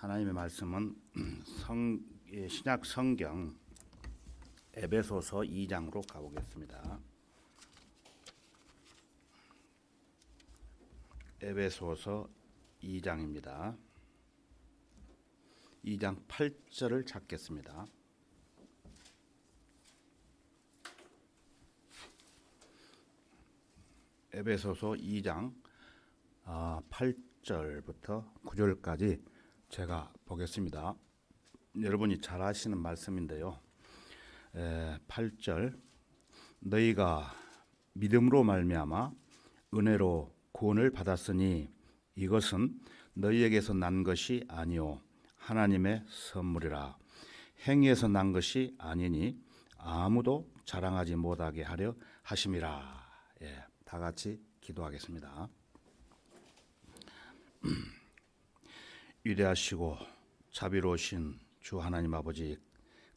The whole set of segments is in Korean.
하나님의 말씀은 신약 성경 에베소서 2장으로 가보겠습니다. 에베소서 2장입니다. 2장 8절을 찾겠습니다. 에베소서 2장 8절부터 9절까지 제가 보겠습니다. 여러분이 잘 아시는 말씀인데요. 8절 너희가 믿음으로 말미암아 은혜로 구원을 받았으니 이것은 너희에게서 난 것이 아니요 하나님의 선물이라. 행위에서 난 것이 아니니 아무도 자랑하지 못하게 하려 하심이라. 다 같이 기도하겠습니다. 위대하시고 자비로우신 주 하나님 아버지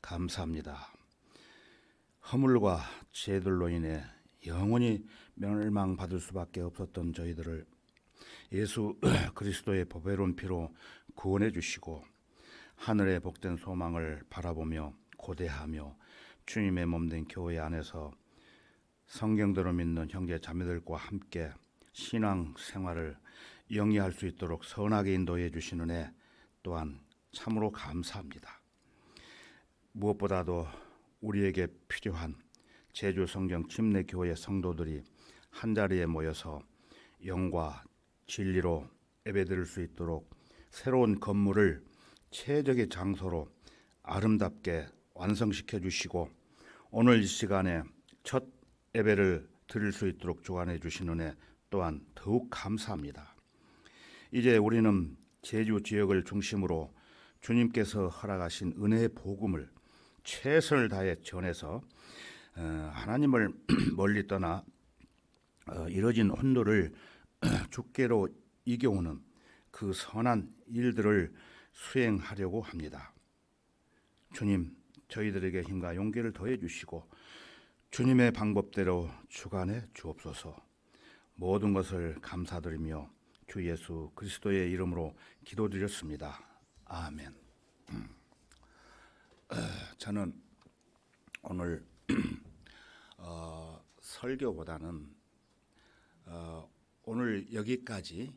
감사합니다. 허물과 죄들로 인해 영원히 멸망받을 수밖에 없었던 저희들을 예수 그리스도의 보배로운 피로 구원해 주시고 하늘의 복된 소망을 바라보며 고대하며 주님의 몸된 교회 안에서 성경대로 믿는 형제 자매들과 함께 신앙 생활을 영위할 수 있도록 선하게 인도해 주시는 은혜 또한 참으로 감사합니다. 무엇보다도 우리에게 필요한 제주 성경 침례교회 성도들이 한자리에 모여서 영과 진리로 예배드릴 수 있도록 새로운 건물을 최적의 장소로 아름답게 완성시켜 주시고 오늘 이 시간에 첫 예배를 드릴 수 있도록 주관해 주시는 은혜 또한 더욱 감사합니다. 이제 우리는 제주 지역을 중심으로 주님께서 허락하신 은혜의 복음을 최선을 다해 전해서 하나님을 멀리 떠나 이뤄진 혼돈을 주께로 이겨오는 그 선한 일들을 수행하려고 합니다. 주님, 저희들에게 힘과 용기를 더해 주시고 주님의 방법대로 주관해 주옵소서. 모든 것을 감사드리며 주 예수 그리스도의 이름으로 기도드렸습니다. 아멘. 저는 오늘 설교보다는 오늘 여기까지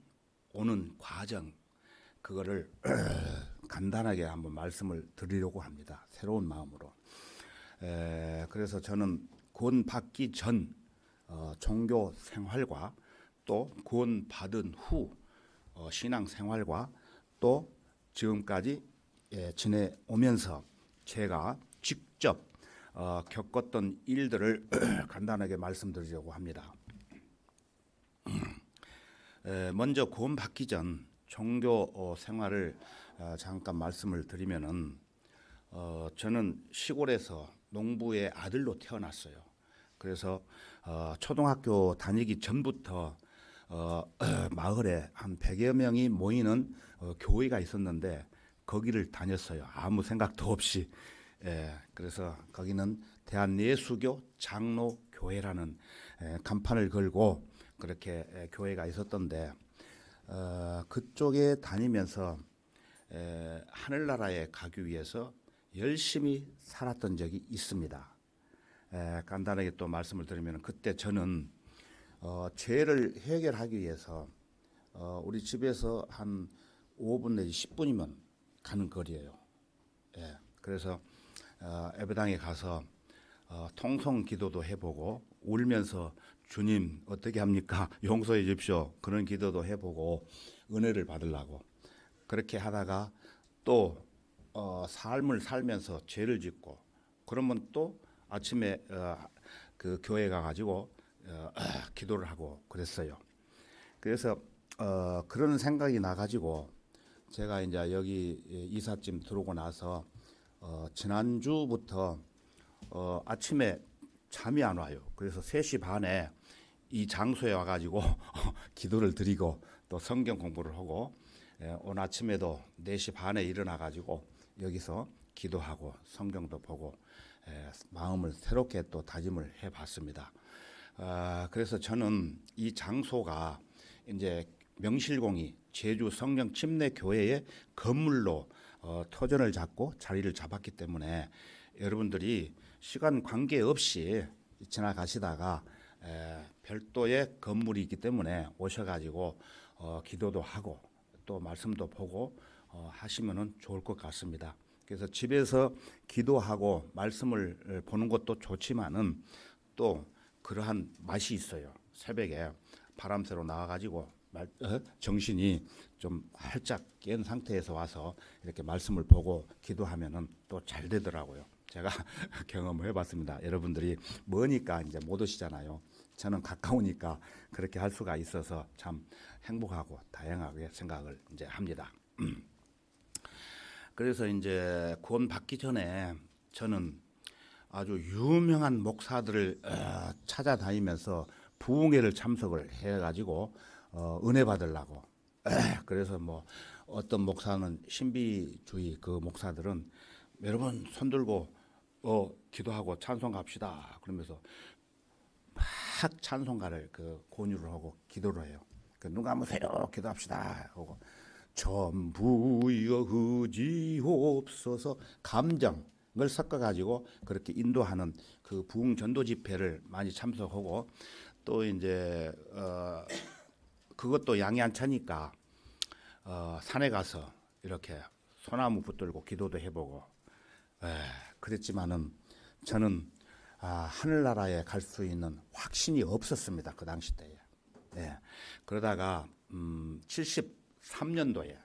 오는 과정 그거를 간단하게 한번 말씀을 드리려고 합니다. 새로운 마음으로. 그래서 저는 구원 받기 전 종교 생활과 또 구원 받은 후 신앙 생활과 또 지금까지 지내오면서 제가 직접 겪었던 일들을 간단하게 말씀드리려고 합니다. 먼저 구원 받기 전 종교 생활을 잠깐 말씀을 드리면은 저는 시골에서 농부의 아들로 태어났어요. 그래서 초등학교 다니기 전부터 마을에 한 100여 명이 모이는 교회가 있었는데 거기를 다녔어요. 아무 생각도 없이. 그래서 거기는 대한예수교 장로교회라는 간판을 걸고 그렇게 교회가 있었던데 그쪽에 다니면서 하늘나라에 가기 위해서 열심히 살았던 적이 있습니다. 간단하게 또 말씀을 드리면 그때 저는 죄를 해결하기 위해서 우리 집에서 한 5분 내지 10분이면 가는 거리예요. 그래서 예배당에 가서 통성 기도도 해보고 울면서 주님 어떻게 합니까? 용서해 주십시오. 그런 기도도 해보고 은혜를 받으려고 그렇게 하다가 또 삶을 살면서 죄를 짓고 그러면 또 아침에 그 교회 가가지고 기도를 하고 그랬어요. 그래서 그런 생각이 나가지고 제가 이제 여기 이삿짐 들어오고 나서 지난주부터 아침에 잠이 안 와요. 그래서 3시 반에 이 장소에 와가지고 기도를 드리고 또 성경 공부를 하고 오늘 아침에도 4시 반에 일어나가지고 여기서 기도하고 성경도 보고 마음을 새롭게 또 다짐을 해봤습니다. 그래서 저는 이 장소가 이제 명실공히 제주 성령 침례 교회의 건물로 터전을 잡고 자리를 잡았기 때문에 여러분들이 시간 관계없이 지나가시다가 별도의 건물이 있기 때문에 오셔가지고 기도도 하고 또 말씀도 보고 하시면은 좋을 것 같습니다. 그래서 집에서 기도하고 말씀을 보는 것도 좋지만은 또 그러한 맛이 있어요. 새벽에 바람 쐬러 나와가지고 정신이 좀 활짝 깬 상태에서 와서 이렇게 말씀을 보고 기도하면은 또 잘 되더라고요. 제가 경험을 해봤습니다. 여러분들이 머니까 이제 못 오시잖아요. 저는 가까우니까 그렇게 할 수가 있어서 참 행복하고 다양하게 생각을 이제 합니다. 그래서 이제 구원 받기 전에 저는 아주 유명한 목사들을 찾아다니면서 부흥회를 참석을 해가지고 은혜 받으려고. 그래서 뭐 어떤 목사는 신비주의 그 목사들은 여러분 손들고 기도하고 찬송 갑시다 그러면서 막 찬송가를 그 권유를 하고 기도를 해요. 눈 감으세요 기도합시다 하고 전부여 의지옵소서 감정을 섞어가지고 그렇게 인도하는 그 부흥 전도 집회를 많이 참석하고 또 이제 그것도 양이 안 차니까 산에 가서 이렇게 소나무 붙들고 기도도 해보고 그랬지만은 저는 하늘나라에 갈 수 있는 확신이 없었습니다. 그 당시 때에. 그러다가 73년도에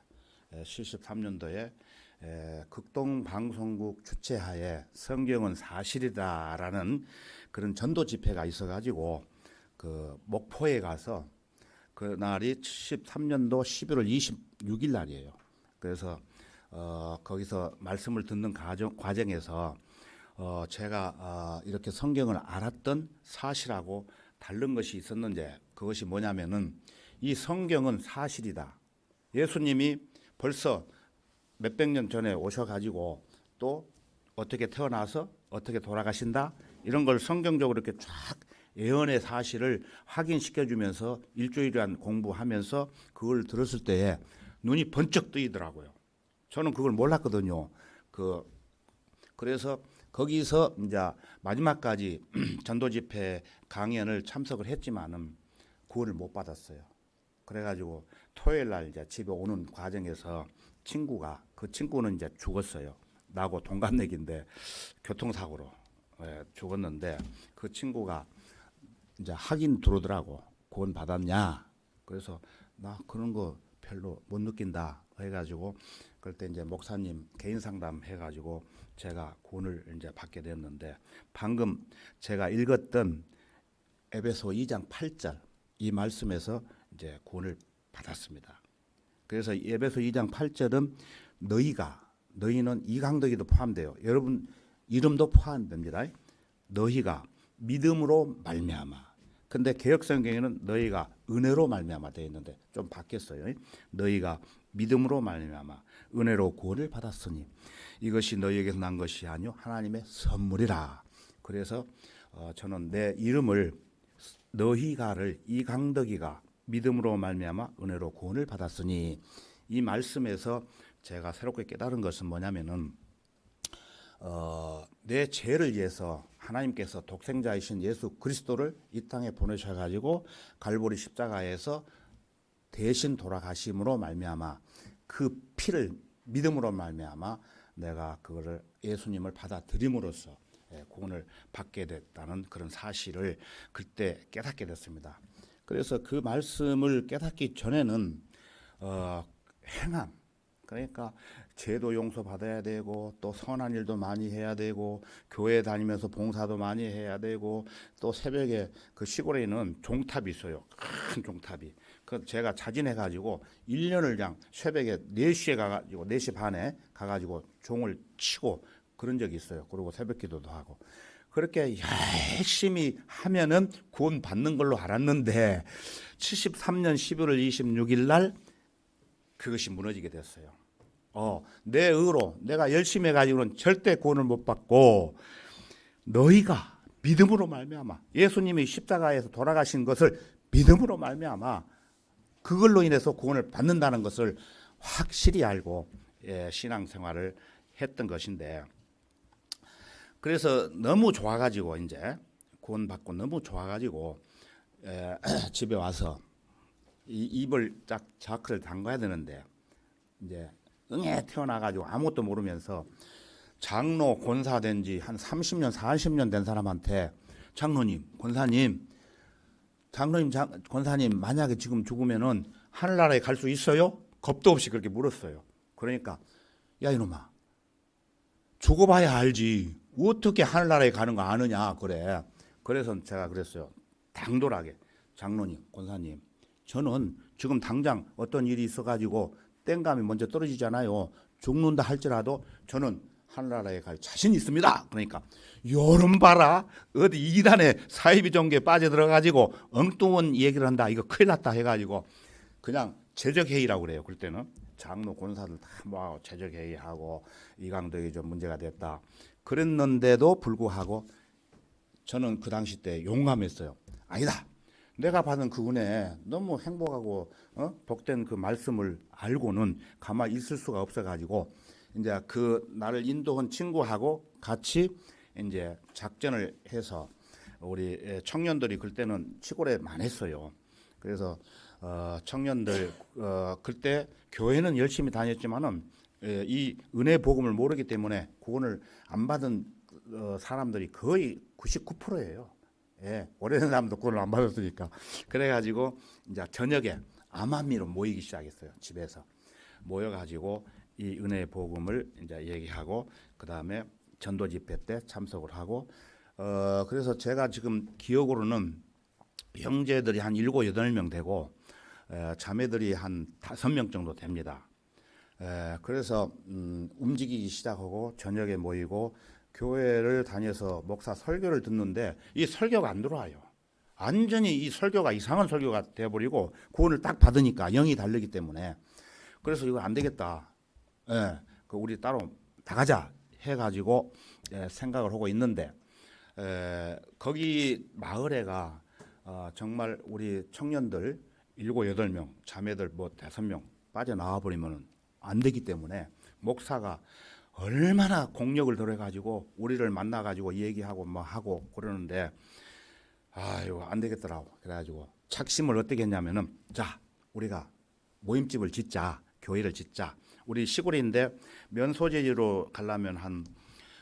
극동방송국 주최하에 성경은 사실이다라는 그런 전도 집회가 있어가지고 그 목포에 가서 그날이 73년도 11월 26일 날이에요. 그래서 거기서 말씀을 듣는 과정에서 제가 이렇게 성경을 알았던 사실하고 다른 것이 있었는데 그것이 뭐냐면은 이 성경은 사실이다. 예수님이 벌써 몇백 년 전에 오셔가지고 또 어떻게 태어나서 어떻게 돌아가신다 이런 걸 성경적으로 이렇게 쫙 예언의 사실을 확인시켜주면서 일주일간 공부하면서 그걸 들었을 때에 눈이 번쩍 뜨이더라고요. 저는 그걸 몰랐거든요. 그래서 거기서 이제 마지막까지 전도 집회 강연을 참석을 했지만은 구원을 못 받았어요. 그래가지고 토요일 날 이제 집에 오는 과정에서 그 친구는 이제 죽었어요. 나하고 동갑내기인데 교통사고로 죽었는데 그 친구가 이제 하긴 들어오더라고. 구원 받았냐? 그래서 나 그런 거 별로 못 느낀다 해가지고 그럴 때 이제 목사님 개인 상담 해가지고 제가 구원을 이제 받게 됐는데 방금 제가 읽었던 에베소 2장 8절 이 말씀에서 이제 구원을 받았습니다. 그래서 에베소 2장 8절은 너희는 이강덕이도 포함돼요. 여러분 이름도 포함됩니다. 너희가 믿음으로 말미암아. 근데 개역성경에는 너희가 은혜로 말미암아 되어 있는데 좀 바뀌었어요. 너희가 믿음으로 말미암아 은혜로 구원을 받았으니 이것이 너희에게서 난 것이 아니요 하나님의 선물이라. 그래서 저는 내 이름을 너희가를 이강덕이가 믿음으로 말미암아 은혜로 구원을 받았으니 이 말씀에서 제가 새롭게 깨달은 것은 뭐냐면은 내 죄를 위해서 하나님께서 독생자이신 예수 그리스도를 이 땅에 보내셔가지고 갈보리 십자가에서 대신 돌아가심으로 말미암아 그 피를 믿음으로 말미암아 내가 그거를 예수님을 받아들임으로써 구원을 받게 됐다는 그런 사실을 그때 깨닫게 됐습니다. 그래서 그 말씀을 깨닫기 전에는 행함 그러니까 죄도 용서받아야 되고 또 선한 일도 많이 해야 되고 교회 다니면서 봉사도 많이 해야 되고 또 새벽에 그 시골에 있는 종탑이 있어요. 큰 종탑이. 그 제가 자진해가지고 1년을 그냥 새벽에 4시에 가가지고 4시 반에 가가지고 종을 치고 그런 적이 있어요. 그리고 새벽 기도도 하고. 그렇게 열심히 하면은 구원 받는 걸로 알았는데 73년 11월 26일 날 그것이 무너지게 됐어요. 내 의로 내가 열심히 해가지고는 절대 구원을 못 받고 너희가 믿음으로 말미암아 예수님이 십자가에서 돌아가신 것을 믿음으로 말미암아 그걸로 인해서 구원을 받는다는 것을 확실히 알고 신앙생활을 했던 것인데, 그래서 너무 좋아가지고 이제 구원받고 너무 좋아가지고 집에 와서 이 입을 딱 자크를 담가야 되는데, 이제 응애 태어나가지고 아무것도 모르면서 장로 권사 된 지 한 30년 40년 된 사람한테 장로님 권사님 권사님 만약에 지금 죽으면은 하늘나라에 갈 수 있어요? 겁도 없이 그렇게 물었어요. 그러니까 야 이놈아, 죽어봐야 알지 어떻게 하늘나라에 가는 거 아느냐 그래. 그래서 제가 그랬어요. 당돌하게 장로님 권사님, 저는 지금 당장 어떤 일이 있어가지고 땡감이 먼저 떨어지잖아요. 죽는다 할지라도 저는 하늘나라에 갈 자신 있습니다. 그러니까 여름 봐라, 어디 이단에 사이비 종교에 빠져들어가지고 엉뚱한 얘기를 한다, 이거 큰일 났다 해가지고 그냥 제적회의라고 그래요. 그럴 때는 장로 권사들 다 모아서 제적회의하고 이강덕이 좀 문제가 됐다 그랬는데도 불구하고 저는 그 당시 때 용감했어요. 아니다, 내가 받은 그 은혜 너무 행복하고 복된 그 말씀을 알고는 가만히 있을 수가 없어가지고 이제 그 나를 인도한 친구하고 같이 이제 작전을 해서 우리 청년들이 그때는 시골에 많았어요. 그래서 청년들 그때 교회는 열심히 다녔지만은 이 은혜 복음을 모르기 때문에 구원을 안 받은 사람들이 거의 99%예요. 예, 오래된 사람도 구원을 안 받았으니까. 그래가지고 이제 저녁에 암암리로 모이기 시작했어요. 집에서 모여가지고 이 은혜의 복음을 이제 얘기하고 그 다음에 전도 집회 때 참석을 하고 그래서 제가 지금 기억으로는 형제들이 한 7, 8명 되고 자매들이 한 5명 정도 됩니다. 그래서 움직이기 시작하고 저녁에 모이고 교회를 다녀서 목사 설교를 듣는데 이 설교가 안 들어와요. 완전히 이 설교가 이상한 설교가 돼버리고 구원을 딱 받으니까 영이 다르기 때문에 그래서 이거 안 되겠다. 그 우리 따로 나가자 해가지고 생각을 하고 있는데 거기 마을에가 정말 우리 청년들 7, 8명 자매들 뭐 5명 빠져나와 버리면 안 되기 때문에 목사가 얼마나 공력을 들여가지고 우리를 만나가지고 얘기하고 뭐 하고 그러는데 이거 안 되겠더라고. 그래가지고 착심을 어떻게 했냐면은 자 우리가 모임집을 짓자, 교회를 짓자. 우리 시골인데 면소재지로 가려면 한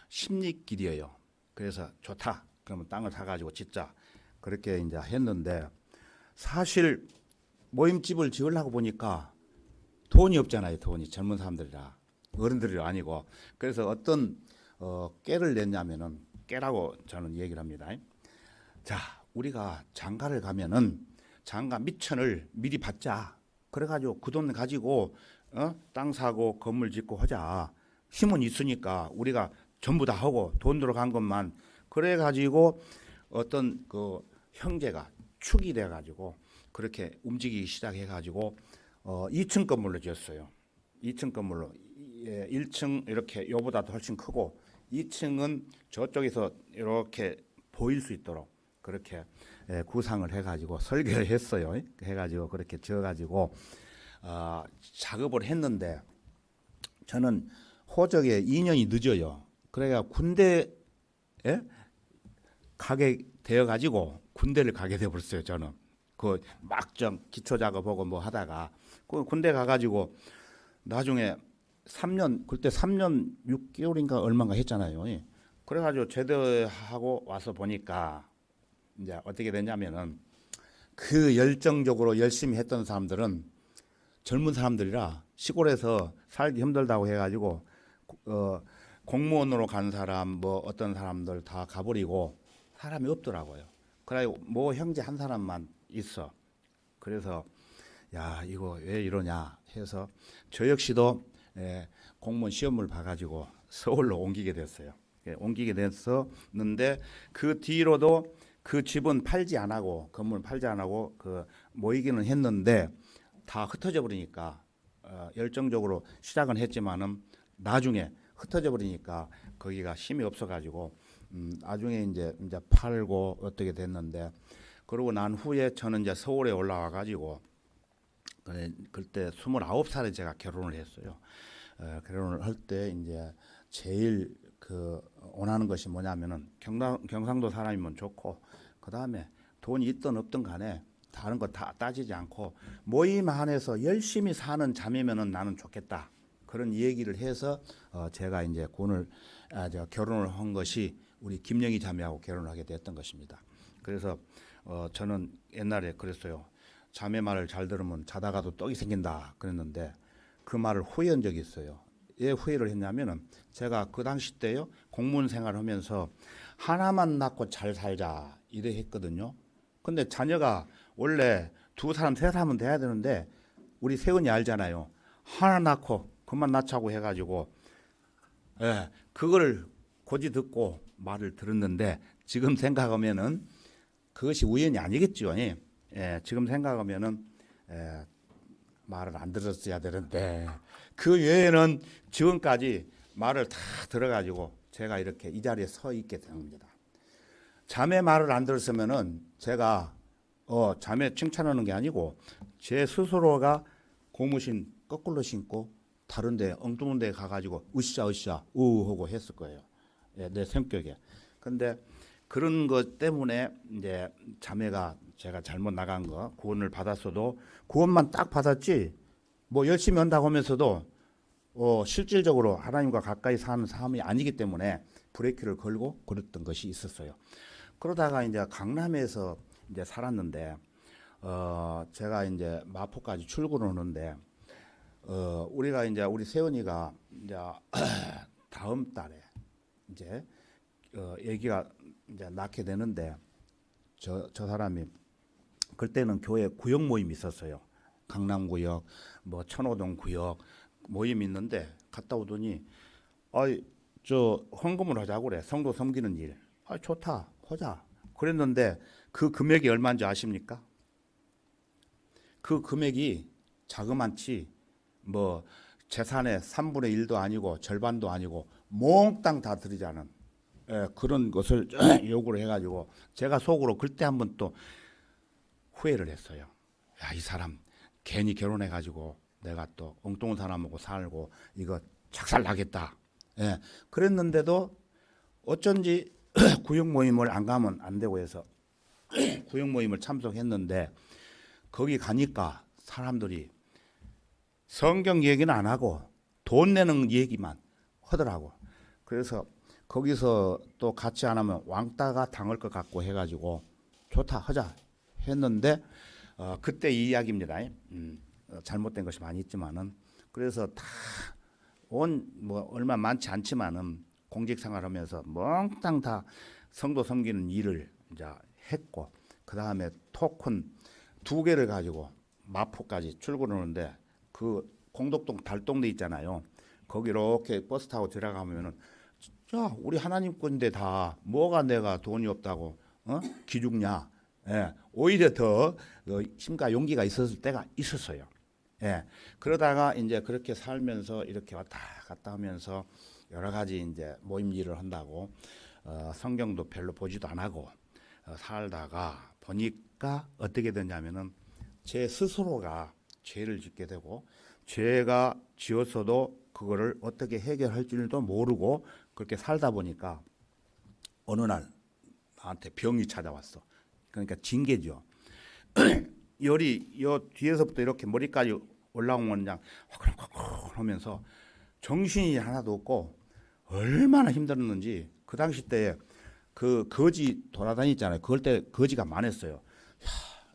10리길이에요. 그래서 좋다. 그러면 땅을 사가지고 짓자. 그렇게 이제 했는데 사실 모임집을 지으려고 보니까 돈이 없잖아요. 돈이 젊은 사람들이라 어른들이 아니고 그래서 어떤 깨를 냈냐면은 깨라고 저는 얘기를 합니다. 자 우리가 장가를 가면은 장가 미천을 미리 받자. 그래가지고 그 돈 가지고 땅 사고 건물 짓고 하자. 힘은 있으니까 우리가 전부 다 하고 돈 들어간 것만 그래가지고 어떤 그 형제가 축이 돼가지고 그렇게 움직이기 시작해가지고 2층 건물로 지었어요. 2층 건물로 1층 이렇게 요보다도 훨씬 크고 2층은 저쪽에서 이렇게 보일 수 있도록 그렇게 구상을 해가지고 설계를 했어요. 해가지고 그렇게 지어가지고 작업을 했는데 저는 호적에 2년이 늦어요. 그래가 군대에 가게 되어가지고 군대를 가게 되어버렸어요. 저는 그 막정 기초 작업하고 뭐 하다가 그 군대 가가지고 나중에 3년 그때 3년 6개월인가 얼마인가 했잖아요. 그래가지고 제대하고 와서 보니까 이제 어떻게 됐냐면은 그 열정적으로 열심히 했던 사람들은 젊은 사람들이라 시골에서 살기 힘들다고 해가지고 공무원으로 간 사람 뭐 어떤 사람들 다 가버리고 사람이 없더라고요. 그래 뭐 형제 한 사람만 있어. 그래서 야 이거 왜 이러냐 해서 저 역시도 공무원 시험을 봐가지고 서울로 옮기게 됐어요. 옮기게 됐었는데 그 뒤로도 그 집은 팔지 안 하고 건물 팔지 안 하고 그 모이기는 했는데 다 흩어져 버리니까 열정적으로 시작은 했지만은 나중에 흩어져 버리니까 거기가 힘이 없어가지고 나중에 이제 팔고 어떻게 됐는데 그러고 난 후에 저는 이제 서울에 올라와 가지고 그때 29살에 제가 결혼을 했어요. 결혼을 할 때 이제 제일 그 원하는 것이 뭐냐면은 경상도 사람이면 좋고, 그 다음에 돈이 있든 없든 간에 다른 거 다 따지지 않고 모임 안에서 열심히 사는 자매면은 나는 좋겠다. 그런 얘기를 해서 제가 이제 제가 결혼을 한 것이 우리 김영희 자매하고 결혼을 하게 됐던 것입니다. 그래서 저는 옛날에 그랬어요. 자매 말을 잘 들으면 자다가도 떡이 생긴다 그랬는데 그 말을 후회한 적이 있어요. 왜 후회를 했냐면은 제가 그 당시 때요 공무원 생활하면서 하나만 낳고 잘 살자 이래 했거든요. 근데 자녀가 원래 두 사람 세 사람은 돼야 되는데 우리 세은이 알잖아요. 하나 낳고 그만 낳자고 해가지고 그걸 고지 듣고 말을 들었는데 지금 생각하면은 그것이 우연이 아니겠죠. 지금 생각하면은 말을 안 들었어야 되는데 그 외에는 지금까지 말을 다 들어가지고 제가 이렇게 이 자리에 서 있게 된 겁니다. 자매 말을 안 들었으면은 제가 자매 칭찬하는 게 아니고 제 스스로가 고무신 거꾸로 신고 다른데 엉뚱한 데 가가지고 으쌰으쌰 우하고 했을 거예요. 내 성격에. 근데 그런 것 때문에 이제 자매가 제가 잘못 나간 거 구원을 받았어도 구원만 딱 받았지 뭐 열심히 한다고 하면서도 실질적으로 하나님과 가까이 사는 삶이 아니기 때문에 브레이크를 걸고 그랬던 것이 있었어요. 그러다가 이제 강남에서 이제 살았는데 제가 이제 마포까지 출근을 하는데 우리가 이제 우리 세연이가 이제 다음 달에 이제 애기가 이제 낳게 되는데 저 사람이 그때는 교회 구역 모임이 있었어요. 강남구역, 뭐 천호동 구역 모임이 있는데 갔다 오더니 저 헌금을 하자고 그래. 성도 섬기는 일. 좋다. 하자. 그랬는데 그 금액이 얼마인지 아십니까? 그 금액이 자그만치 뭐 재산의 3분의 1도 아니고 절반도 아니고 몽땅 다 드리자는 그런 것을 요구를 해가지고 제가 속으로 그때 한번 또 후회를 했어요. 야, 이 사람 괜히 결혼해가지고 내가 또 엉뚱한 사람하고 살고 이거 착살 나겠다. 그랬는데도 어쩐지 구역 모임을 안 가면 안 되고 해서 구역 모임을 참석했는데 거기 가니까 사람들이 성경 얘기는 안 하고 돈 내는 얘기만 하더라고. 그래서 거기서 또 같이 안 하면 왕따가 당할 것 같고 해가지고 좋다 하자 했는데 그때 이 이야기입니다. 잘못된 것이 많이 있지만은 그래서 다 뭐 얼마 많지 않지만은 공직 생활하면서 몽땅 다 성도 섬기는 일을 이제 했고 그 다음에 토큰 2개를 가지고 마포까지 출근하는데 그 공덕동 달동네 있잖아요. 거기 이렇게 버스 타고 들어가면은 자 우리 하나님 건데 다 뭐가 내가 돈이 없다고 기죽냐. 오히려 더 힘과 용기가 있었을 때가 있었어요. 그러다가 이제 그렇게 살면서 이렇게 왔다 갔다 하면서 여러 가지 이제 모임 일을 한다고 성경도 별로 보지도 안 하고 살다가 보니까 어떻게 되냐면은 제 스스로가 죄를 짓게 되고 죄가 지었어도 그거를 어떻게 해결할 줄도 모르고 그렇게 살다 보니까 어느 날 나한테 병이 찾아왔어. 그러니까 징계죠. 열이 요 뒤에서부터 이렇게 머리까지 올라오면 그냥 화끈화끈 하면서 정신이 하나도 없고 얼마나 힘들었는지 그 당시 때에 그 거지 돌아다녔잖아요. 그럴 때 거지가 많았어요. 야,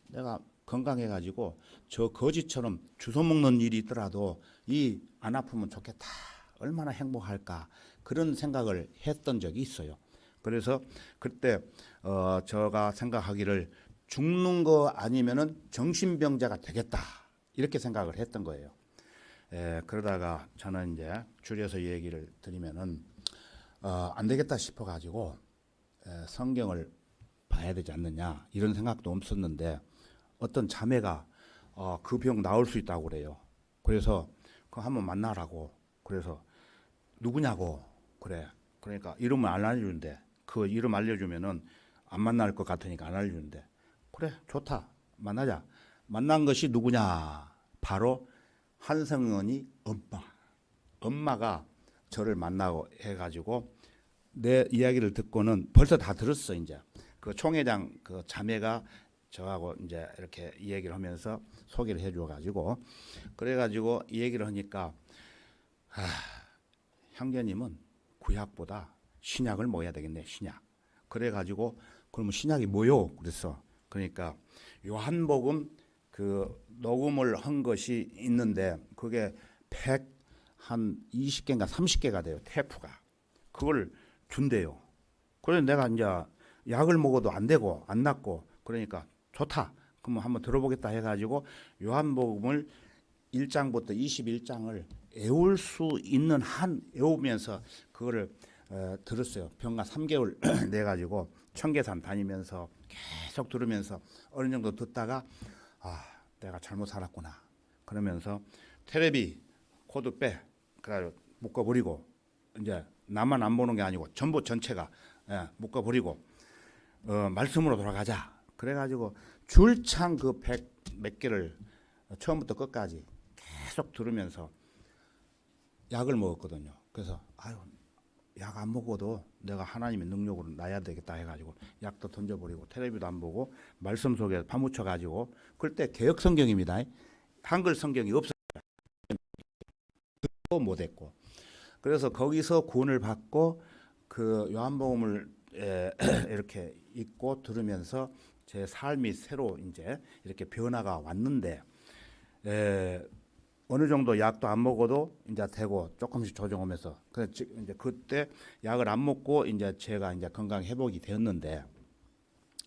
내가 건강해가지고 저 거지처럼 주워 먹는 일이 있더라도 이 안 아프면 좋겠다. 얼마나 행복할까 그런 생각을 했던 적이 있어요. 그래서 그때 제가 생각하기를 죽는 거 아니면은 정신병자가 되겠다 이렇게 생각을 했던 거예요. 그러다가 저는 이제 줄여서 얘기를 드리면은 안 되겠다 싶어가지고 성경을 봐야 되지 않느냐 이런 생각도 없었는데 어떤 자매가 그 병 나을 수 있다고 그래요. 그래서 그 한번 만나라고 그래서 누구냐고 그래. 그러니까 이름을 안 알려주는데 그 이름 알려주면은 안 만날 것 같으니까 안 알려주는데 그래 좋다 만나자. 만난 것이 누구냐 바로 한성은이 엄마가 저를 만나고 해가지고 내 이야기를 듣고는 벌써 다 들었어. 이제 그 총회장 그 자매가 저하고 이제 이렇게 이 얘기를 하면서 소개를 해줘가지고 그래가지고 이 얘기를 하니까 형제님은 구약보다 신약을 먹어야 되겠네. 신약. 그래가지고 그러면 신약이 뭐요? 그랬어. 그러니까 요한복음 그 녹음을 한 것이 있는데 그게 120개인가 30개가 돼요. 테이프가. 그걸 준대요. 그래서 내가 이제 약을 먹어도 안 되고 안 낫고 그러니까 좋다. 그러면 한번 들어보겠다 해가지고 요한복음을 1장부터 21장을 외울 수 있는 한 외우면서 그거를 들었어요. 병가 3개월 내가지고 청계산 다니면서 계속 들으면서 어느 정도 듣다가 내가 잘못 살았구나. 그러면서 텔레비 코드 빼. 그래가지고 묶어버리고 이제 나만 안 보는 게 아니고 전부 전체가 묶어버리고 말씀으로 돌아가자. 그래가지고 줄창 그 100 몇 개를 처음부터 끝까지 계속 들으면서 약을 먹었거든요. 그래서 약 안 먹어도 내가 하나님의 능력으로 나야 되겠다 해가지고 약도 던져버리고 텔레비도 안 보고 말씀 속에 파묻혀가지고 그때 개역 성경입니다. 한글 성경이 없어요. 못했고 그래서 거기서 구원을 받고 그 요한복음을 이렇게 읽고 들으면서 제 삶이 새로 이제 이렇게 변화가 왔는데 어느 정도 약도 안 먹어도 이제 되고 조금씩 조정하면서 이제 그때 약을 안 먹고 이제 제가 이제 건강 회복이 되었는데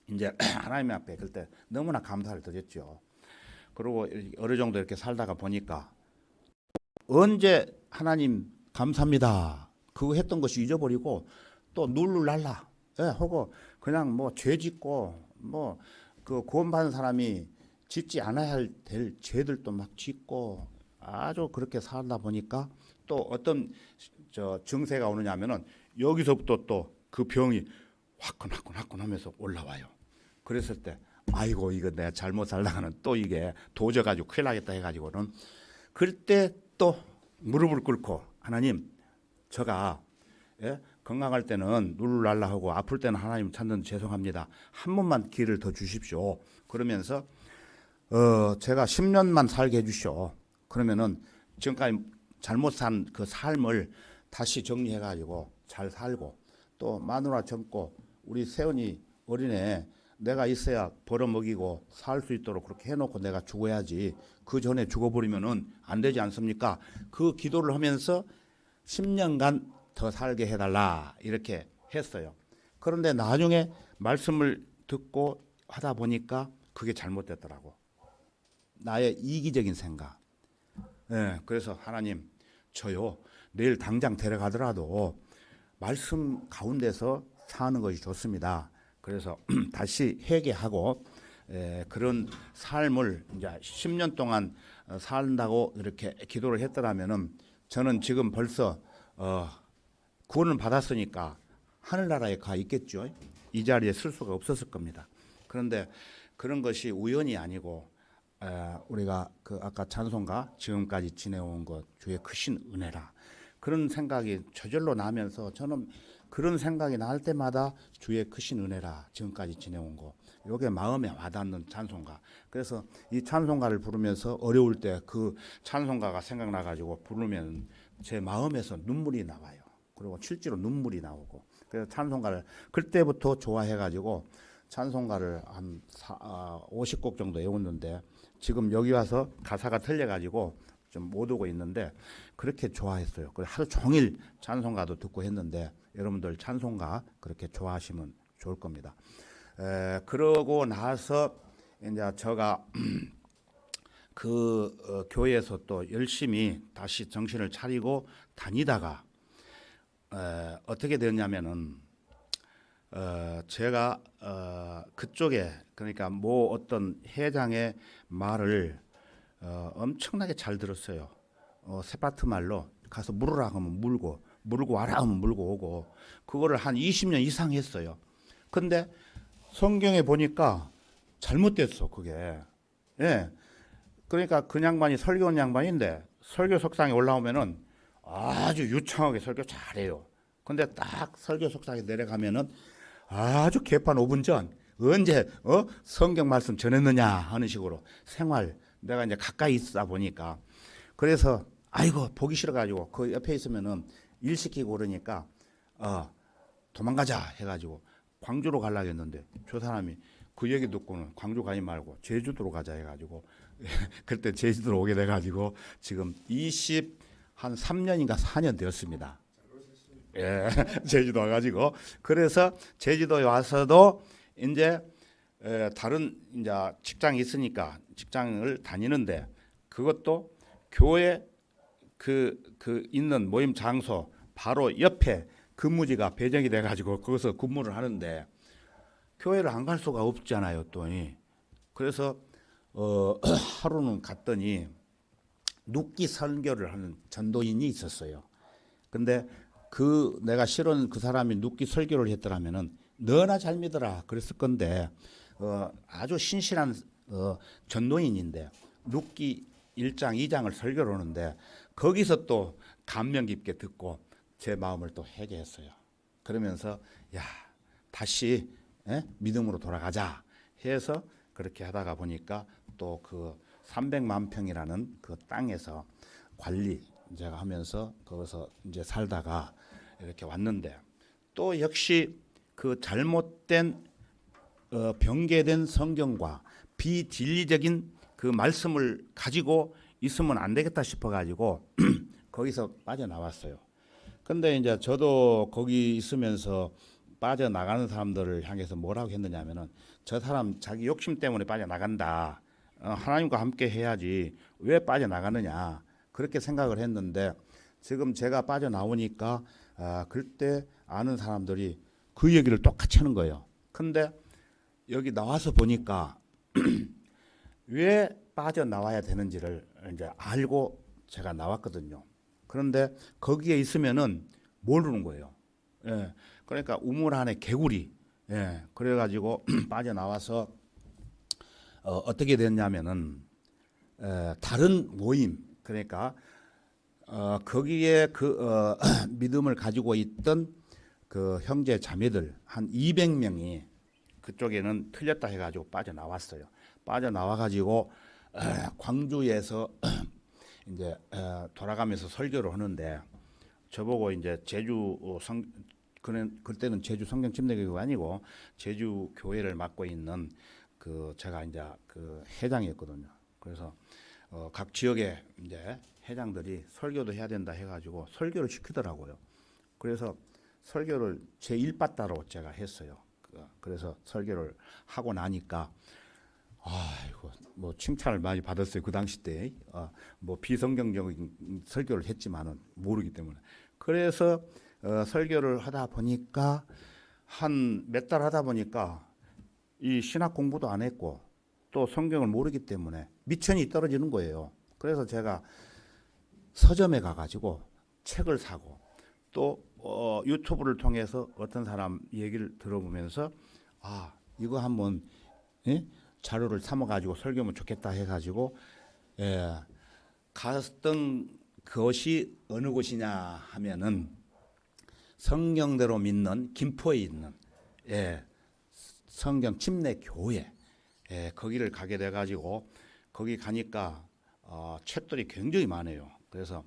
이제 하나님 앞에 그때 너무나 감사를 드렸죠. 그리고 어느 정도 이렇게 살다가 보니까 언제 하나님 감사합니다 그거 했던 것이 잊어버리고 또 룰루랄라 하고 그냥 뭐 죄 짓고 뭐 그 구원받은 사람이 짓지 않아야 될 죄들도 막 짓고 아주 그렇게 살다 보니까 또 어떤 증세가 오느냐면은 여기서부터 또 그 병이 화끈화끈 하면서 올라와요. 그랬을 때 아이고 이거 내가 잘못 살다가는 또 이게 도져가지고 큰일 나겠다 해가지고는 그때 또 무릎을 꿇고 하나님 제가 건강할 때는 룰랄라 하고 아플 때는 하나님 찾는 죄송합니다. 한 번만 기회를 더 주십시오. 그러면서 제가 10년만 살게 해주시오. 그러면은 지금까지 잘못 산 그 삶을 다시 정리해가지고 잘 살고 또 마누라 젊고 우리 세연이 어린애 내가 있어야 벌어먹이고 살 수 있도록 그렇게 해놓고 내가 죽어야지 그 전에 죽어버리면은 안 되지 않습니까? 그 기도를 하면서 10년간 더 살게 해달라 이렇게 했어요. 그런데 나중에 말씀을 듣고 하다 보니까 그게 잘못됐더라고. 나의 이기적인 생각. 그래서 하나님 저요 내일 당장 데려가더라도 말씀 가운데서 사는 것이 좋습니다. 그래서 다시 회개하고 그런 삶을 이제 10년 동안 산다고 이렇게 기도를 했더라면은 저는 지금 벌써 구원을 받았으니까 하늘나라에 가 있겠죠. 이 자리에 쓸 수가 없었을 겁니다. 그런데 그런 것이 우연이 아니고 우리가 그 아까 찬송가 지금까지 지내온 것 주의 크신 은혜라 그런 생각이 저절로 나면서 저는 그런 생각이 날 때마다 주의 크신 은혜라 지금까지 지내온 거 이게 마음에 와닿는 찬송가. 그래서 이 찬송가를 부르면서 어려울 때 그 찬송가가 생각나가지고 부르면 제 마음에서 눈물이 나와요. 그리고 실제로 눈물이 나오고 그래서 찬송가를 그때부터 좋아해가지고 찬송가를 한 50곡 정도 외웠는데 지금 여기 와서 가사가 틀려가지고 좀 못 오고 있는데 그렇게 좋아했어요. 그래서 하루 종일 찬송가도 듣고 했는데 여러분들 찬송가 그렇게 좋아하시면 좋을 겁니다. 그러고 나서 이제 제가 그 교회에서 또 열심히 다시 정신을 차리고 다니다가 어떻게 되었냐면은 제가 그쪽에 그러니까 뭐 어떤 회장의 말을 엄청나게 잘 들었어요. 세파트 말로 가서 물으라 하면 물고 와라 하면 물고 오고 그거를 한 20년 이상 했어요. 근데 성경에 보니까 잘못됐어 그게. 그러니까 그 양반이 설교원 양반인데 설교 석상에 올라오면은 아주 유창하게 설교 잘해요. 근데 딱 설교 석상에 내려가면은 아주 개판 5분 전 언제 성경 말씀 전했느냐 하는 식으로 생활 내가 이제 가까이 있다 보니까 그래서 아이고 보기 싫어가지고 그 옆에 있으면은 일 시키고 그러니까 도망가자 해가지고 광주로 가려고 했는데 저 사람이 그 얘기 듣고는 광주 가지 말고 제주도로 가자 해가지고 그때 제주도로 오게 돼가지고 지금 한 3년인가 4년 되었습니다. 예, 제주도 와가지고 그래서 제주도에 와서도 이제 다른 이제 직장이 있으니까 직장을 다니는데 그것도 교회 그 있는 모임 장소 바로 옆에 근무지가 배정이 돼가지고 거기서 근무를 하는데 교회를 안 갈 수가 없잖아요, 또. 그래서 하루는 갔더니 눕기 설교를 하는 전도인이 있었어요. 근데 내가 실은 그 사람이 눕기 설교를 했더라면은 너나 잘 믿어라 그랬을 건데 아주 신실한 전도인인데 눕기 1장, 2장을 설교를 하는데 거기서 또 감명 깊게 듣고 제 마음을 또 회개했어요. 그러면서 야 다시 믿음으로 돌아가자 해서 그렇게 하다가 보니까 또 그 300만 평이라는 그 땅에서 관리 제가 하면서 거기서 이제 살다가 이렇게 왔는데 또 역시 그 잘못된 변개된 성경과 비진리적인 그 말씀을 가지고 있으면 안 되겠다 싶어가지고 거기서 빠져나왔어요. 근데 이제 저도 거기 있으면서 빠져나가는 사람들을 향해서 뭐라고 했느냐면은 저 사람 자기 욕심 때문에 빠져나간다. 하나님과 함께 해야지 왜 빠져나가느냐 그렇게 생각을 했는데 지금 제가 빠져나오니까 그때 아는 사람들이 그 얘기를 똑같이 하는 거예요. 근데 여기 나와서 보니까 왜 빠져나와야 되는지를 이제 알고 제가 나왔거든요. 그런데 거기에 있으면은 모르는 거예요. 예. 그러니까 우물 안에 개구리. 예. 그래가지고 빠져나와서 어떻게 됐냐면은 다른 모임 그러니까 거기에 믿음을 가지고 있던 그 형제 자매들 한 200명이 그쪽에는 틀렸다 해가지고 빠져나왔어요. 빠져나와가지고 광주에서 이제 돌아가면서 설교를 하는데 저보고 이제 그때는 제주 성경 침례교회가 아니고 제주 교회를 맡고 있는 제가 이제 그 회장이었거든요. 그래서 각 지역에 이제 회장들이 설교도 해야 된다 해가지고 설교를 시키더라고요. 그래서 설교를 제 일바따로 제가 했어요. 그래서 설교를 하고 나니까 아이고 뭐 칭찬을 많이 받았어요. 그 당시 때 뭐 비성경적인 설교를 했지만은 모르기 때문에 그래서 설교를 하다 보니까 한 몇 달 하다 보니까 이 신학 공부도 안 했고 또 성경을 모르기 때문에 미천이 떨어지는 거예요. 그래서 제가 서점에 가가지고 책을 사고 또 유튜브를 통해서 어떤 사람 얘기를 들어보면서 이거 한번 자료를 삼아가지고 설교하면 좋겠다 해가지고 갔던 그것이 어느 곳이냐 하면은 성경대로 믿는 김포에 있는 성경 침례 교회 거기를 가게 돼가지고 거기 가니까 책들이 굉장히 많아요. 그래서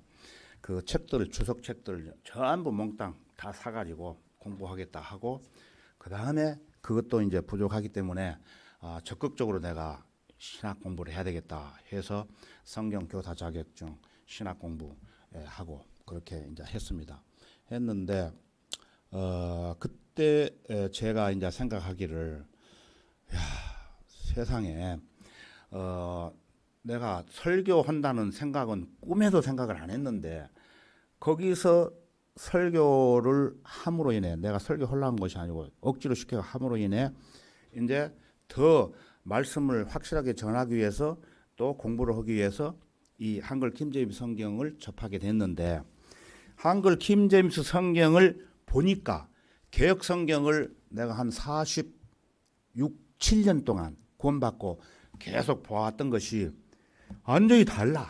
그 책들을 주석 책들을 전부 몽땅 다 사가지고 공부하겠다 하고 그 다음에 그것도 이제 부족하기 때문에 적극적으로 내가 신학 공부를 해야 되겠다 해서 성경 교사 자격증 신학 공부 하고 그렇게 이제 했는데 그때 제가 이제 생각하기를 세상에 내가 설교한다는 생각은 꿈에도 생각을 안 했는데 거기서 설교를 함으로 인해 내가 설교하려는 것이 아니고 억지로 시켜 함으로 인해 이제 더 말씀을 확실하게 전하기 위해서 또 공부를 하기 위해서 이 한글 킹제임스 성경을 접하게 됐는데 한글 킹제임스 성경을 보니까 개역 성경을 내가 한 46, 7년 동안 구원받고 계속 보았던 것이 완전히 달라.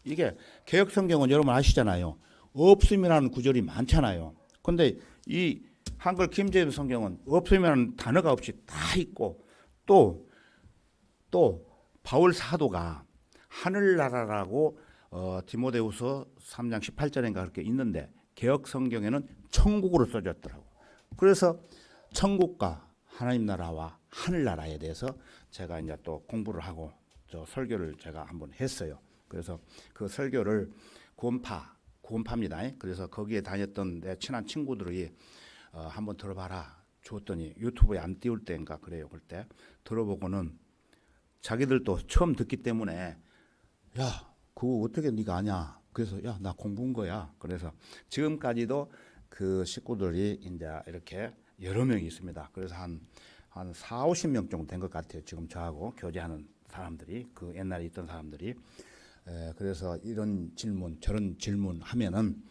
이게 개역 성경은 여러분 아시잖아요. 없음이라는 구절이 많잖아요. 근데 이 한글 킹제임스 성경은 없음이라는 단어가 없이 다 있고 또 바울 사도가 하늘나라라고 디모데후서 3장 18절인가 그렇게 있는데 개역 성경에는 천국으로 써졌더라고. 그래서 천국과 하나님 나라와 하늘나라에 대해서 제가 이제 또 공부를 하고 저 설교를 제가 한번 했어요. 그래서 그 설교를 구원파입니다. 그래서 거기에 다녔던 내 친한 친구들이 한번 들어봐라 줬더니 유튜브에 안 띄울 때인가 그래요. 그때 들어보고는 자기들도 처음 듣기 때문에 야 그거 어떻게 네가 아냐. 그래서 야 나 공부한 거야. 그래서 지금까지도 그 식구들이 이제 이렇게 여러 명이 있습니다. 그래서 한 4, 50명 정도 된 것 같아요. 지금 저하고 교제하는 사람들이 그 옛날에 있던 사람들이 그래서 이런 질문 저런 질문 하면은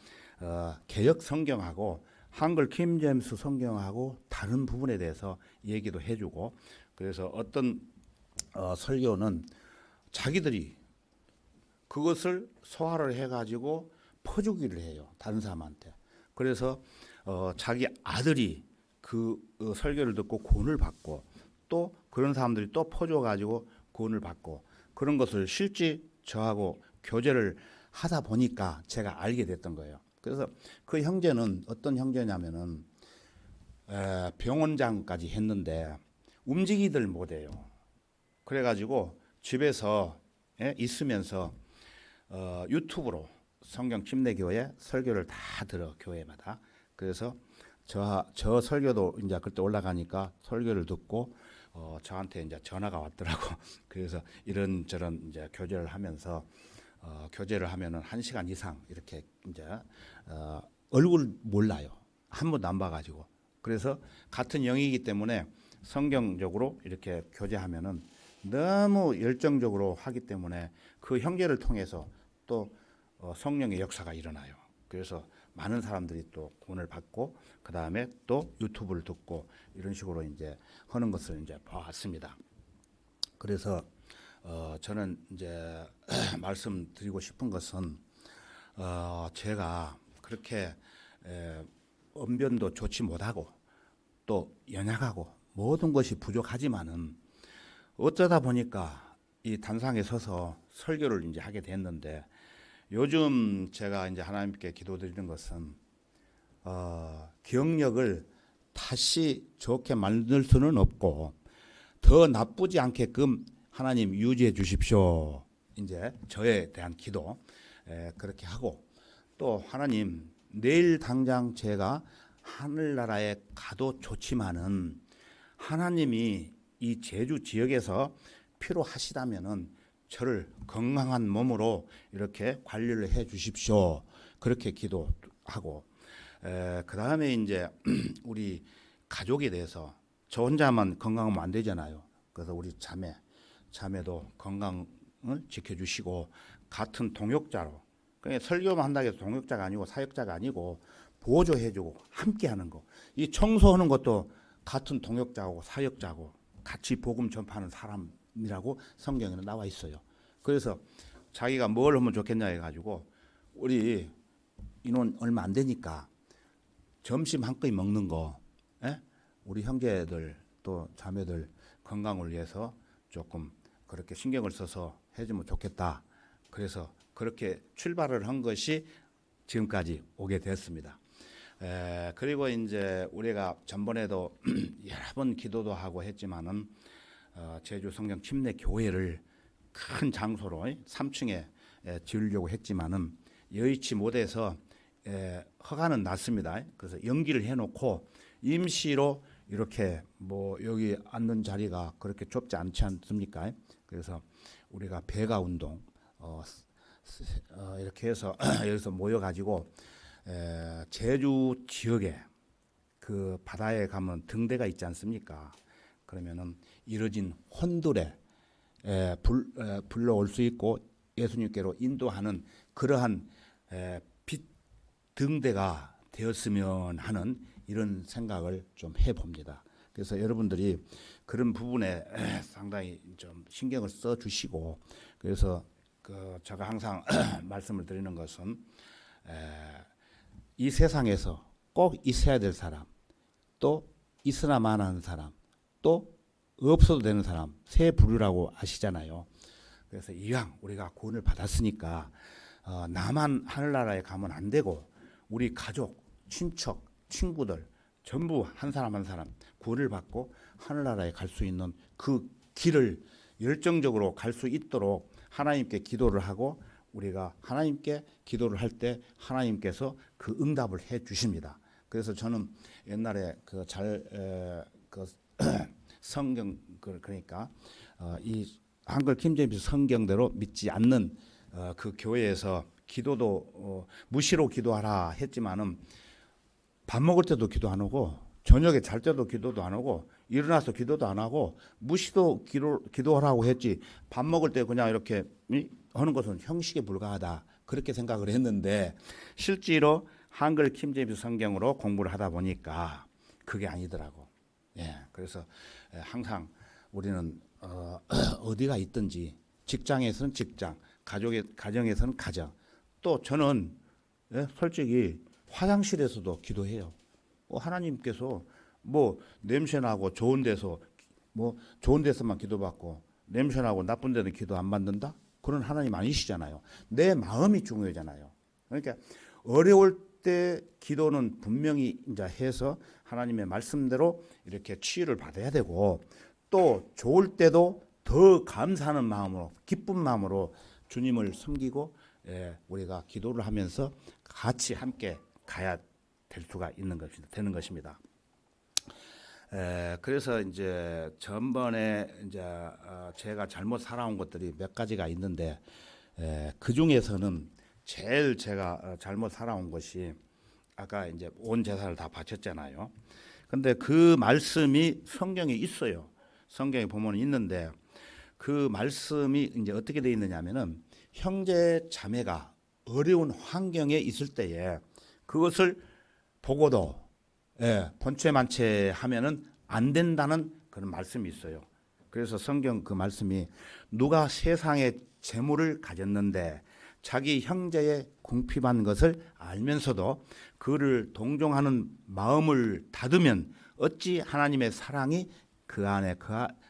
개역 성경하고 한글 킹제임스 성경하고 다른 부분에 대해서 얘기도 해주고 그래서 어떤 설교는 자기들이 그것을 소화를 해가지고 퍼주기를 해요. 다른 사람한테. 그래서 자기 아들이 그 설교를 듣고 구원을 받고 또 그런 사람들이 또 퍼줘가지고 구원을 받고 그런 것을 실제 저하고 교제를 하다 보니까 제가 알게 됐던 거예요. 그래서 그 형제는 어떤 형제냐면은 병원장까지 했는데 움직이들 못해요. 그래가지고 집에서 있으면서 유튜브로 성경 침례교회 설교를 다 들어 교회마다. 그래서 저 설교도 이제 그때 올라가니까 설교를 듣고 저한테 이제 전화가 왔더라고. 그래서 이런저런 이제 교제를 하면서 교제를 하면은 1시간 이상 이렇게 이제 얼굴 몰라요. 한 번도 안 봐가지고. 그래서 같은 영이기 때문에 성경적으로 이렇게 교제하면은 너무 열정적으로 하기 때문에 그 형제를 통해서 또 성령의 역사가 일어나요. 그래서 많은 사람들이 또 구원을 받고 그 다음에 또 유튜브를 듣고 이런 식으로 이제 하는 것을 이제 봐왔습니다. 그래서 저는 이제 말씀드리고 싶은 것은 제가 그렇게 언변도 좋지 못하고 또 연약하고 모든 것이 부족하지만은 어쩌다 보니까 이 단상에 서서 설교를 이제 하게 됐는데 요즘 제가 이제 하나님께 기도드리는 것은 기억력을 다시 좋게 만들 수는 없고 더 나쁘지 않게끔 하나님 유지해 주십시오. 이제 저에 대한 기도 그렇게 하고 또 하나님 내일 당장 제가 하늘나라에 가도 좋지만은 하나님이 이 제주 지역에서 필요하시다면은 저를 건강한 몸으로 이렇게 관리를 해 주십시오. 그렇게 기도하고 그 다음에 이제 우리 가족에 대해서 저 혼자만 건강하면 안 되잖아요. 그래서 우리 자매도 건강을 지켜주시고 같은 동역자로 그러니까 설교만 한다고 해서 동역자가 아니고 사역자가 아니고 보조해주고 함께하는 거. 이 청소하는 것도 같은 동역자고 사역자고 같이 복음 전파하는 사람이라고 성경에는 나와 있어요. 그래서 자기가 뭘 하면 좋겠냐 해가지고 우리 인원 얼마 안 되니까 점심 한 끼 먹는 거, 우리 형제들 또 자매들 건강을 위해서 조금 그렇게 신경을 써서 해주면 좋겠다. 그래서 그렇게 출발을 한 것이 지금까지 오게 됐습니다. 그리고 이제 우리가 전번에도 여러 번 기도도 하고 했지만은 제주 성경 침례 교회를 큰 장소로 3층에 지으려고 했지만은 여의치 못해서 허가는 났습니다. 그래서 연기를 해놓고 임시로 이렇게 뭐 여기 앉는 자리가 그렇게 좁지 않지 않습니까? 그래서 우리가 배가 운동 이렇게 해서 여기서 모여가지고 제주 지역에 그 바다에 가면 등대가 있지 않습니까? 그러면은 이뤄진 혼들에 불러올 수 있고 예수님께로 인도하는 그러한 빛 등대가 되었으면 하는 이런 생각을 좀 해봅니다. 그래서 여러분들이 그런 부분에 상당히 좀 신경을 써 주시고 그래서 제가 항상 말씀을 드리는 것은 이 세상에서 꼭 있어야 될 사람, 또 있으나만 하는 사람, 또 없어도 되는 사람, 세 부류라고 아시잖아요. 그래서 이왕 우리가 구원을 받았으니까 나만 하늘나라에 가면 안 되고 우리 가족, 친척, 친구들 전부 한 사람 한 사람 구원을 받고 하늘나라에 갈 수 있는 그 길을 열정적으로 갈 수 있도록 하나님께 기도를 하고 우리가 하나님께 기도를 할 때 하나님께서 그 응답을 해 주십니다. 그래서 저는 옛날에 성경 그러니까 이 한글 킹제임스 성경대로 믿지 않는 그 교회에서 기도도 무시로 기도하라 했지만은 밥 먹을 때도 기도 안 하고 저녁에 잘 때도 기도도 안 하고 일어나서 기도도 안 하고 무시도 기도하라고 했지 밥 먹을 때 그냥 이렇게 하는 것은 형식에 불과하다 그렇게 생각을 했는데 실제로 한글 킹제임스 성경으로 공부를 하다 보니까 그게 아니더라고. 예, 그래서 항상 우리는 어디가 있든지 직장에서는 직장, 가정에서는 가정. 또 저는 솔직히 화장실에서도 기도해요. 하나님께서 뭐 냄새나고 좋은 데서 뭐 좋은 데서만 기도받고 냄새나고 나쁜 데는 기도 안 받는다? 그런 하나님 아니시잖아요. 내 마음이 중요하잖아요. 그러니까 어려울 때 기도는 분명히 이제 해서 하나님의 말씀대로 이렇게 치유를 받아야 되고 또 좋을 때도 더 감사하는 마음으로 기쁜 마음으로 주님을 섬기고 우리가 기도를 하면서 같이 함께 가야 될 수가 되는 것입니다. 그래서 이제 전번에 이제 제가 잘못 살아온 것들이 몇 가지가 있는데 그 중에서는 제일 제가 잘못 살아온 것이 아까 이제 온 제사를 다 바쳤잖아요. 근데 그 말씀이 성경에 있어요. 성경에 보면 있는데 그 말씀이 이제 어떻게 되어 있느냐면은 형제 자매가 어려운 환경에 있을 때에 그것을 보고도 본체만체 하면은 안 된다는 그런 말씀이 있어요. 그래서 성경 그 말씀이 누가 세상에 재물을 가졌는데 자기 형제의 궁핍한 것을 알면서도 그를 동정하는 마음을 닫으면 어찌 하나님의 사랑이 그 안에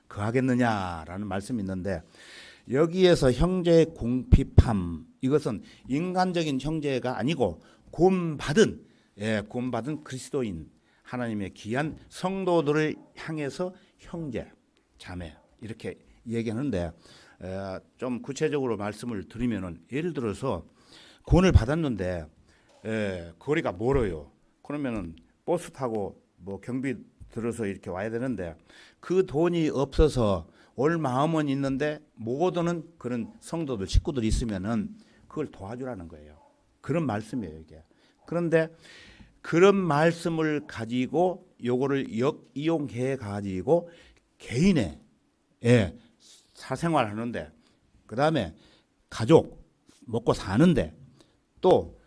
거하겠느냐라는 말씀이 있는데 여기에서 형제의 궁핍함 이것은 인간적인 형제가 아니고 구원받은 그리스도인 하나님의 귀한 성도들을 향해서 형제, 자매 이렇게 얘기하는데 좀 구체적으로 말씀을 드리면은 예를 들어서 구원을 받았는데 거리가 멀어요. 그러면은 버스 타고 뭐 경비 들어서 이렇게 와야 되는데 그 돈이 없어서 올 마음은 있는데 못 오는 그런 성도들 식구들이 있으면은 그걸 도와주라는 거예요. 그런 말씀이에요 이게. 그런데 그런 말씀을 가지고 요거를 역이용해 가지고 개인의 사생활 하는데 그다음에 가족 먹고 사는데 또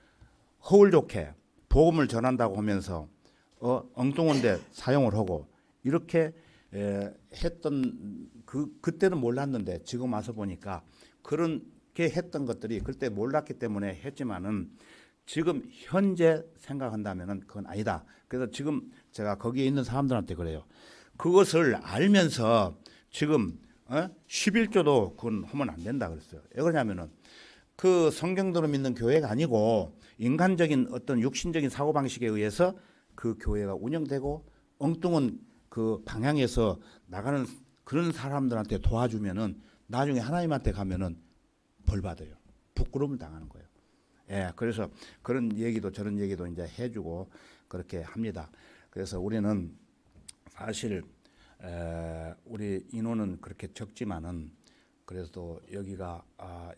허울 좋게 복음을 전한다고 하면서 엉뚱한 데 사용을 하고 이렇게 했던 그때는 몰랐는데 지금 와서 보니까 그렇게 했던 것들이 그때 몰랐기 때문에 했지만은 지금 현재 생각한다면은 그건 아니다. 그래서 지금 제가 거기에 있는 사람들한테 그래요. 그것을 알면서 지금 11조도 그건 하면 안 된다 그랬어요. 왜 그러냐면은 그 성경대로 믿는 교회가 아니고 인간적인 어떤 육신적인 사고방식에 의해서 그 교회가 운영되고 엉뚱한 그 방향에서 나가는 그런 사람들한테 도와주면은 나중에 하나님한테 가면은 벌 받아요. 부끄러움을 당하는 거예요. 그래서 그런 얘기도 저런 얘기도 이제 해주고 그렇게 합니다. 그래서 우리는 사실 우리 인원은 그렇게 적지만은 그래도 여기가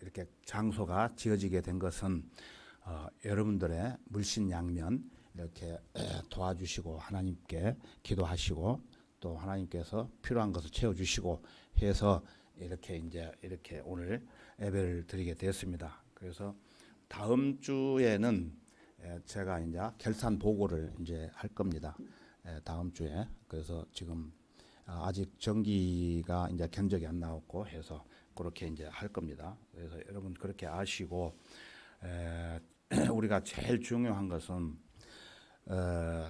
이렇게 장소가 지어지게 된 것은 여러분들의 물신양면 이렇게 도와주시고 하나님께 기도하시고 또 하나님께서 필요한 것을 채워주시고 해서 이렇게 오늘 예배를 드리게 되었습니다. 그래서 다음 주에는 제가 이제 결산 보고를 이제 할 겁니다. 다음 주에. 그래서 지금 아직 전기가 이제 견적이 안 나왔고 해서 그렇게 이제 할 겁니다. 그래서 여러분 그렇게 아시고 우리가 제일 중요한 것은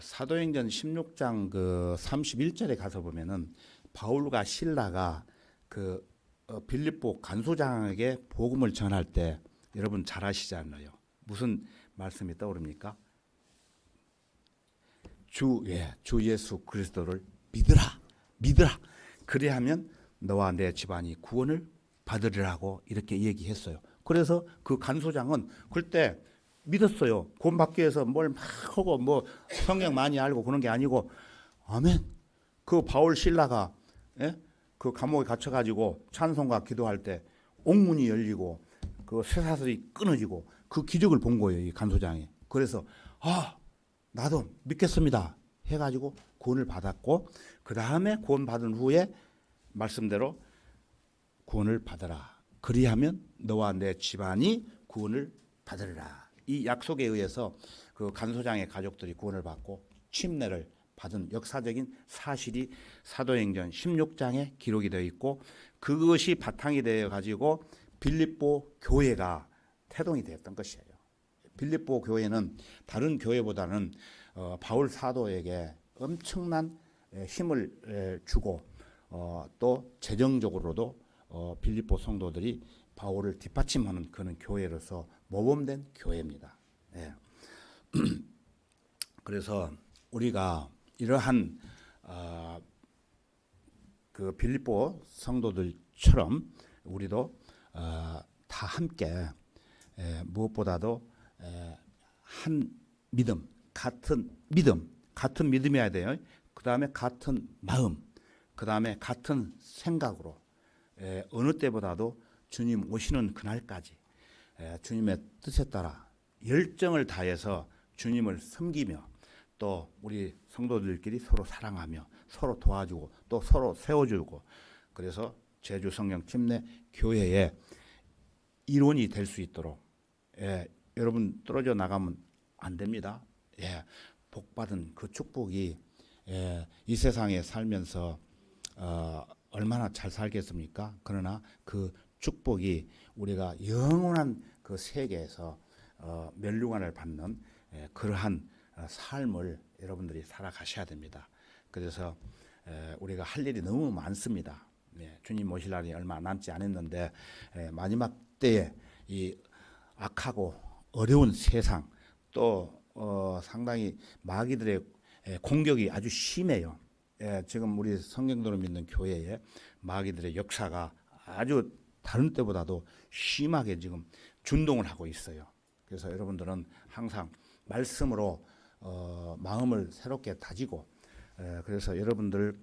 사도행전 16장 그 31절에 가서 보면은 바울과 실라가 그 빌립보 간수장에게 복음을 전할 때 여러분 잘 아시지 않나요? 무슨 말씀이 떠오릅니까? 주 예수 그리스도를 믿으라. 그리하면 너와 내 집안이 구원을 받으리라고 이렇게 얘기했어요. 그래서 그 간수장은 그때 믿었어요. 구원 받기 위해서 뭘 막 하고 뭐 성경 많이 알고 그런 게 아니고 아멘. 그 바울 신라가 그 감옥에 갇혀가지고 찬송과 기도할 때 옥문이 열리고 그 쇠사슬이 끊어지고 그 기적을 본 거예요. 이 간수장이. 그래서 나도 믿겠습니다 해가지고 구원을 받았고 그 다음에 구원 받은 후에 말씀대로 구원을 받아라. 그리하면 너와 내 집안이 구원을 받으리라. 이 약속에 의해서 그 간소장의 가족들이 구원을 받고 침례를 받은 역사적인 사실이 사도행전 16장에 기록이 되어 있고 그것이 바탕이 되어 가지고 빌립보 교회가 태동이 되었던 것이에요. 빌립보 교회는 다른 교회보다는 바울 사도에게 엄청난 힘을 주고 또 재정적으로도 빌립보 성도들이 바울을 뒷받침하는 그런 교회로서 모범된 교회입니다. 예. 그래서 우리가 이러한 그 빌립보 성도들처럼 우리도 다 함께 무엇보다도 한 믿음, 같은 믿음이어야 돼요. 그 다음에 같은 마음, 그 다음에 같은 생각으로 어느 때보다도 주님 오시는 그날까지 주님의 뜻에 따라 열정을 다해서 주님을 섬기며 또 우리 성도들끼리 서로 사랑하며 서로 도와주고 또 서로 세워주고 그래서 제주 성령 침례 교회의 일원이 될 수 있도록 여러분 떨어져 나가면 안 됩니다. 복받은 그 축복이 이 세상에 살면서 얼마나 잘 살겠습니까? 그러나 그 축복이 우리가 영원한 그 세계에서 멸류관을 받는 그러한 삶을 여러분들이 살아가셔야 됩니다. 그래서 우리가 할 일이 너무 많습니다. 주님 오실 날이 얼마 남지 않았는데 마지막 때에 이 악하고 어려운 세상 또 상당히 마귀들의 공격이 아주 심해요. 지금 우리 성경도를 믿는 교회에 마귀들의 역사가 아주 다른 때보다도 심하게 지금 준동을 하고 있어요. 그래서 여러분들은 항상 말씀으로 마음을 새롭게 다지고 그래서 여러분들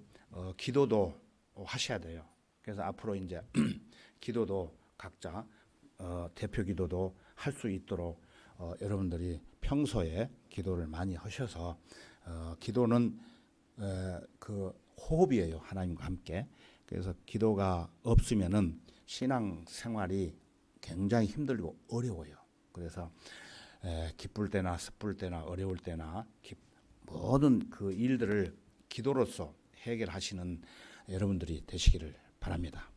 기도도 하셔야 돼요. 그래서 앞으로 이제 기도도 각자 대표 기도도 할 수 있도록 여러분들이 평소에 기도를 많이 하셔서 기도는 그 호흡이에요. 하나님과 함께. 그래서 기도가 없으면은 신앙 생활이 굉장히 힘들고 어려워요. 그래서 기쁠 때나 슬플 때나 어려울 때나 모든 그 일들을 기도로서 해결하시는 여러분들이 되시기를 바랍니다.